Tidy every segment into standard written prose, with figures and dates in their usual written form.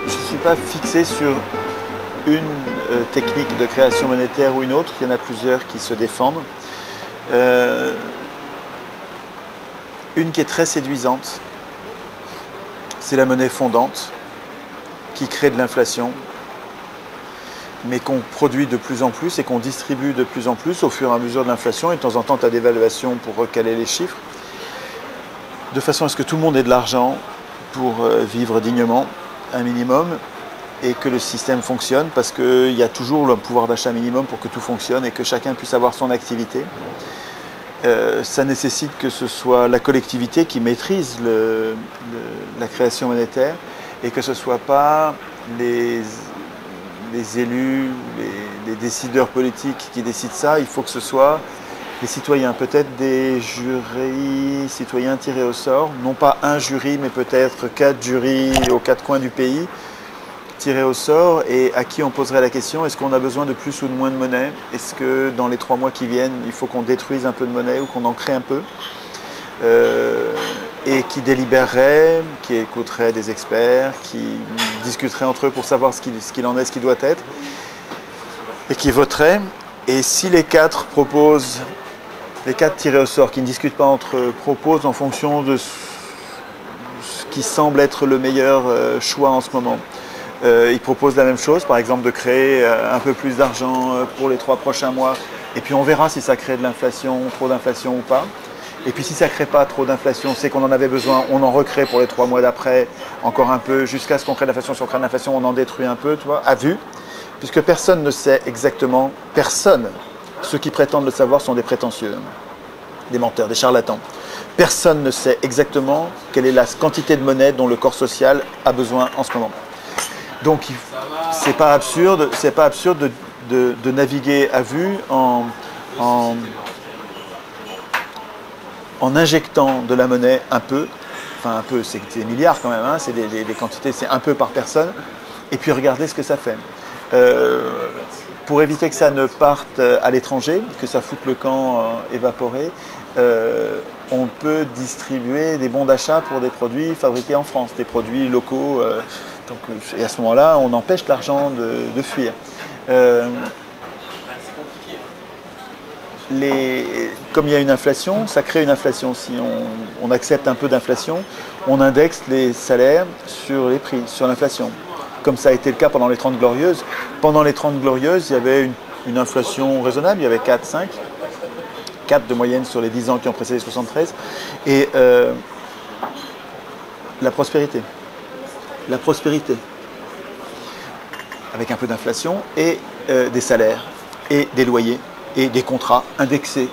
suis pas fixé sur une technique de création monétaire ou une autre. Il y en a plusieurs qui se défendent. Une qui est très séduisante, c'est la monnaie fondante qui crée de l'inflation, mais qu'on produit de plus en plus et qu'on distribue de plus en plus au fur et à mesure de l'inflation. Et de temps en temps, tu as des dévaluations pour recaler les chiffres, de façon à ce que tout le monde ait de l'argent pour vivre dignement, un minimum, et que le système fonctionne, parce qu'il y a toujours le pouvoir d'achat minimum pour que tout fonctionne et que chacun puisse avoir son activité. Ça nécessite que ce soit la collectivité qui maîtrise la création monétaire et que ce ne soit pas les élus, les décideurs politiques qui décident ça. Il faut que ce soit les citoyens, peut-être des jurys citoyens tirés au sort, non pas un jury, mais peut-être 4 jurys aux 4 coins du pays, tirés au sort, et à qui on poserait la question, est-ce qu'on a besoin de plus ou de moins de monnaie? Est-ce que dans les 3 mois qui viennent, il faut qu'on détruise un peu de monnaie ou qu'on en crée un peu? Et qui délibérerait, qui écouterait des experts, qui discuterait entre eux pour savoir ce qu'il en est, ce qui doit être, et qui voterait. Et si les 4 proposent, les 4 tirés au sort, qui ne discutent pas entre eux, proposent en fonction de ce qui semble être le meilleur choix en ce moment, ils proposent la même chose, par exemple de créer un peu plus d'argent pour les 3 prochains mois, et puis on verra si ça crée de l'inflation, trop d'inflation ou pas. Et puis si ça ne crée pas trop d'inflation, c'est qu'on en avait besoin, on en recrée pour les 3 mois d'après, encore un peu, jusqu'à ce qu'on crée de l'inflation. Si on crée de l'inflation, on en détruit un peu, tu vois, à vue, puisque personne ne sait exactement, personne, ceux qui prétendent le savoir sont des prétentieux, des menteurs, des charlatans. Personne ne sait exactement quelle est la quantité de monnaie dont le corps social a besoin en ce moment. Donc c'est pas absurde de naviguer à vue en injectant de la monnaie un peu, enfin un peu, c'est des milliards quand même, hein, c'est des quantités, c'est un peu par personne, et puis regarder ce que ça fait. Pour éviter que ça ne parte à l'étranger, que ça foute le camp évaporé, on peut distribuer des bons d'achat pour des produits fabriqués en France, des produits locaux, et à ce moment-là, on empêche l'argent de fuir. Comme il y a une inflation, ça crée une inflation. Si on accepte un peu d'inflation, on indexe les salaires sur les prix, sur l'inflation. Comme ça a été le cas pendant les 30 Glorieuses. Pendant les 30 Glorieuses, il y avait une inflation raisonnable, il y avait 4, 5, 4 de moyenne sur les 10 ans qui ont précédé 73. Et la prospérité. La prospérité. Avec un peu d'inflation et des salaires et des loyers et des contrats indexés.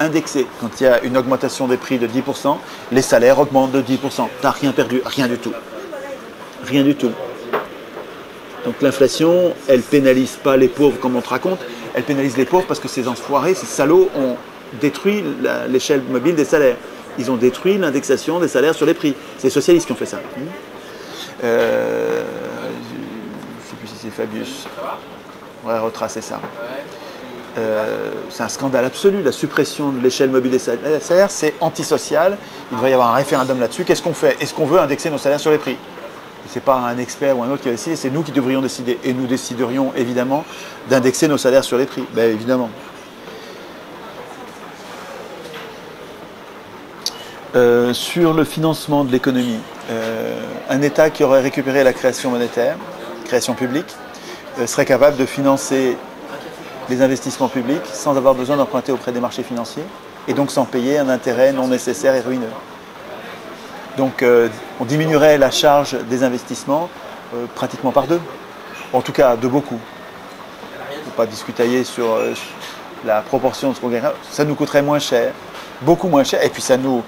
Indexés. Quand il y a une augmentation des prix de 10%, les salaires augmentent de 10%. Tu n'as rien perdu, rien du tout. Rien du tout. Donc l'inflation, elle ne pénalise pas les pauvres comme on te raconte, elle pénalise les pauvres parce que ces enfoirés, ces salauds ont détruit l'échelle mobile des salaires. Ils ont détruit l'indexation des salaires sur les prix. C'est les socialistes qui ont fait ça. Je ne sais plus si c'est Fabius. On va retracer ça. C'est un scandale absolu, la suppression de l'échelle mobile des salaires, c'est antisocial. Il devrait y avoir un référendum là-dessus. Qu'est-ce qu'on fait? Est-ce qu'on veut indexer nos salaires sur les prix? Ce n'est pas un expert ou un autre qui va décider, c'est nous qui devrions décider. Et nous déciderions évidemment d'indexer nos salaires sur les prix. Bien évidemment. Sur le financement de l'économie, un État qui aurait récupéré la création monétaire, création publique, serait capable de financer les investissements publics sans avoir besoin d'emprunter auprès des marchés financiers et donc sans payer un intérêt non nécessaire et ruineux. Donc on diminuerait la charge des investissements pratiquement par 2, en tout cas de beaucoup. Il ne faut pas discutailler sur la proportion de ce qu'on gagnerait, ça nous coûterait moins cher, beaucoup moins cher, et puis ça nous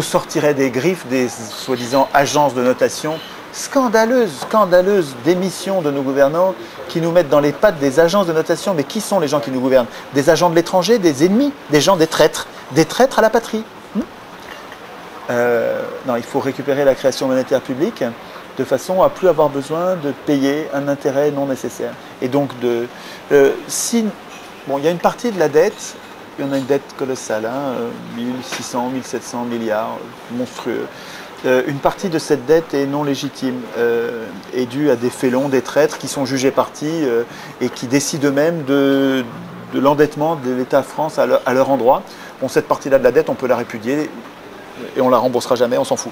sortirait des griffes des soi-disant agences de notation scandaleuses d'émissions de nos gouvernants qui nous mettent dans les pattes des agences de notation. Mais qui sont les gens qui nous gouvernent? Des agents de l'étranger, des ennemis, des gens, des traîtres à la patrie. Non, il faut récupérer la création monétaire publique de façon à plus avoir besoin de payer un intérêt non nécessaire. Et donc, il y a une partie de la dette, il y en a une dette colossale, 1600, 1700 milliards, monstrueux. Une partie de cette dette est non légitime, est due à des félons, des traîtres qui sont jugés partis et qui décident eux-mêmes de l'endettement de l'État France à leur endroit. Bon, cette partie-là de la dette, on peut la répudier et on la remboursera jamais, on s'en fout.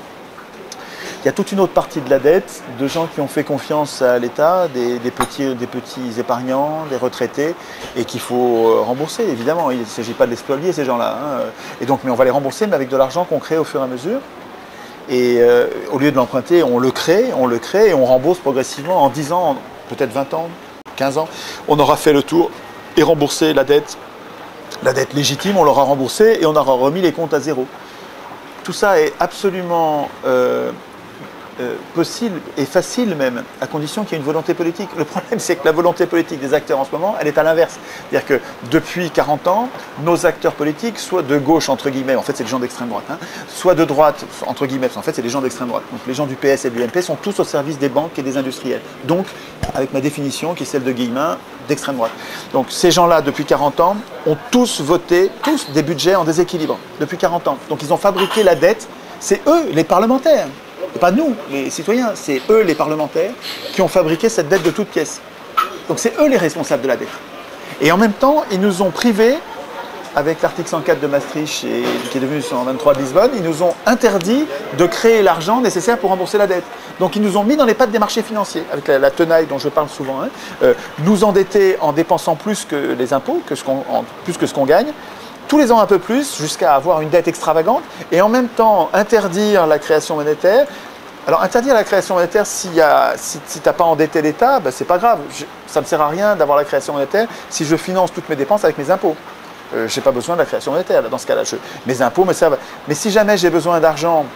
Il y a toute une autre partie de la dette de gens qui ont fait confiance à l'État, des petits épargnants, des retraités, et qu'il faut rembourser, évidemment. Il ne s'agit pas de les spolier, ces gens-là. Hein. Et donc, mais on va les rembourser, mais avec de l'argent qu'on crée au fur et à mesure. Et au lieu de l'emprunter, on le crée et on rembourse progressivement en 10 ans, peut-être 20 ans, 15 ans. On aura fait le tour et remboursé la dette légitime, on l'aura remboursée et on aura remis les comptes à zéro. Tout ça est absolument possible et facile même, à condition qu'il y ait une volonté politique. Le problème, c'est que la volonté politique des acteurs en ce moment, elle est à l'inverse. C'est-à-dire que depuis 40 ans, nos acteurs politiques, soit de gauche, entre guillemets, en fait c'est les gens d'extrême droite, hein, soit de droite, entre guillemets, en fait c'est les gens d'extrême droite. Donc les gens du PS et de l'UMP sont tous au service des banques et des industriels. Donc, avec ma définition, qui est celle de Guillemin, d'extrême droite. Donc ces gens-là, depuis 40 ans, ont tous voté, tous des budgets en déséquilibre, depuis 40 ans. Donc ils ont fabriqué la dette, c'est eux, les parlementaires. Et pas nous, les citoyens, c'est eux, les parlementaires, qui ont fabriqué cette dette de toutes pièces. Donc c'est eux les responsables de la dette. Et en même temps, ils nous ont privés, avec l'article 104 de Maastricht, et, qui est devenu 123 de Lisbonne, ils nous ont interdit de créer l'argent nécessaire pour rembourser la dette. Donc ils nous ont mis dans les pattes des marchés financiers, avec la tenaille dont je parle souvent, hein, nous endetter en dépensant plus que les impôts, plus que ce qu'on gagne, tous les ans un peu plus, jusqu'à avoir une dette extravagante, et en même temps interdire la création monétaire. Alors interdire la création monétaire, si tu n'as pas endetté l'État, ben, c'est pas grave. Ça ne me sert à rien d'avoir la création monétaire si je finance toutes mes dépenses avec mes impôts. Je n'ai pas besoin de la création monétaire, dans ce cas-là. Mes impôts me servent. Mais si jamais j'ai besoin d'argent,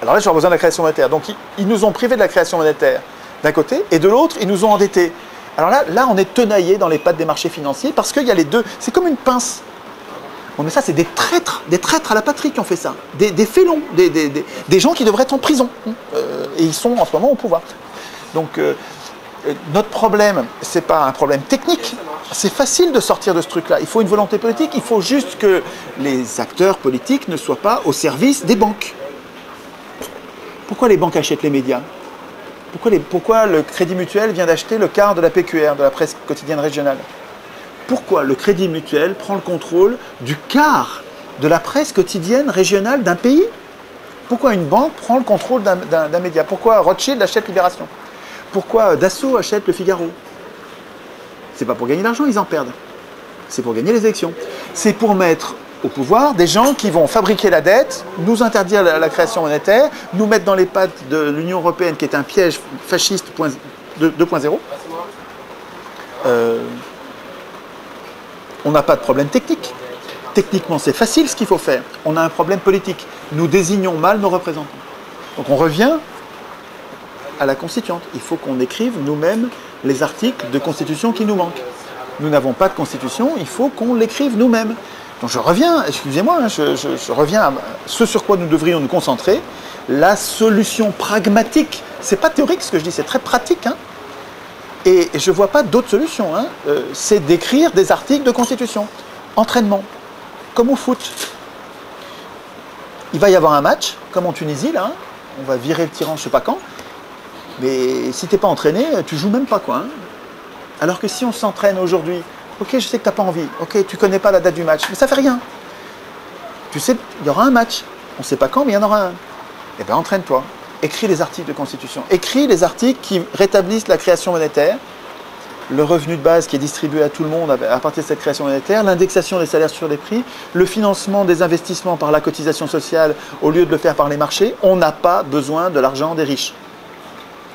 alors là, j'aurai besoin de la création monétaire. Donc ils nous ont privés de la création monétaire d'un côté, et de l'autre, ils nous ont endettés. Alors là, on est tenaillé dans les pattes des marchés financiers parce qu'il y a les deux. C'est comme une pince. Bon, mais ça, c'est des traîtres à la patrie qui ont fait ça. Des félons, des gens qui devraient être en prison. Et ils sont en ce moment au pouvoir. Donc, notre problème, ce n'est pas un problème technique. C'est facile de sortir de ce truc-là. Il faut une volonté politique. Il faut juste que les acteurs politiques ne soient pas au service des banques. Pourquoi les banques achètent les médias ? Pourquoi le Crédit Mutuel vient d'acheter le quart de la PQR, de la presse quotidienne régionale? Pourquoi le Crédit Mutuel prend le contrôle du quart de la presse quotidienne régionale d'un pays? Pourquoi une banque prend le contrôle d'un média? Pourquoi Rothschild achète Libération? Pourquoi Dassault achète Le Figaro? C'est pas pour gagner de l'argent, ils en perdent. C'est pour gagner les élections. C'est pour mettre au pouvoir des gens qui vont fabriquer la dette, nous interdire la création monétaire, nous mettre dans les pattes de l'Union européenne qui est un piège fasciste 2.0. On n'a pas de problème technique. Techniquement, c'est facile ce qu'il faut faire. On a un problème politique. Nous désignons mal nos représentants. Donc on revient à la constituante. Il faut qu'on écrive nous-mêmes les articles de constitution qui nous manquent. Nous n'avons pas de constitution, il faut qu'on l'écrive nous-mêmes. Donc je reviens, excusez-moi, hein, je reviens à ce sur quoi nous devrions nous concentrer, la solution pragmatique. C'est pas théorique ce que je dis, c'est très pratique. Hein. Et je ne vois pas d'autre solution. Hein. C'est d'écrire des articles de constitution. Entraînement, comme au foot. Il va y avoir un match, comme en Tunisie, là. Hein. On va virer le tyran je ne sais pas quand. Mais si tu n'es pas entraîné, tu ne joues même pas, quoi. Hein. Alors que si on s'entraîne aujourd'hui, ok, je sais que tu n'as pas envie, ok, tu ne connais pas la date du match, mais ça ne fait rien. Tu sais, il y aura un match. On ne sait pas quand, mais il y en aura un. Eh bien, entraîne-toi. Écris les articles de constitution. Écris les articles qui rétablissent la création monétaire, le revenu de base qui est distribué à tout le monde à partir de cette création monétaire, l'indexation des salaires sur les prix, le financement des investissements par la cotisation sociale au lieu de le faire par les marchés. On n'a pas besoin de l'argent des riches.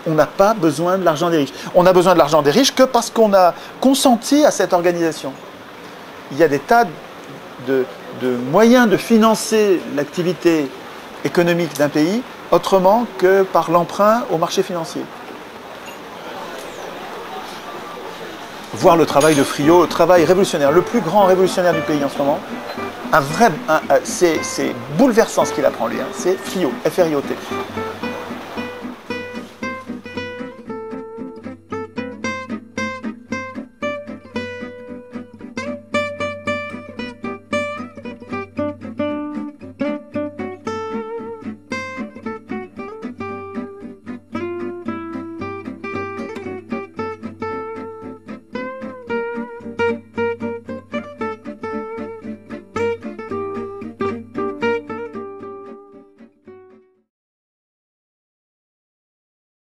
On n'a pas besoin de l'argent des riches. On a besoin de l'argent des riches que parce qu'on a consenti à cette organisation. Il y a des tas de moyens de financer l'activité économique d'un pays autrement que par l'emprunt au marché financier. Voir le travail de Friot, le travail révolutionnaire, le plus grand révolutionnaire du pays en ce moment, c'est bouleversant ce qu'il apprend lui, hein. C'est Friot, F-R-I-O-T.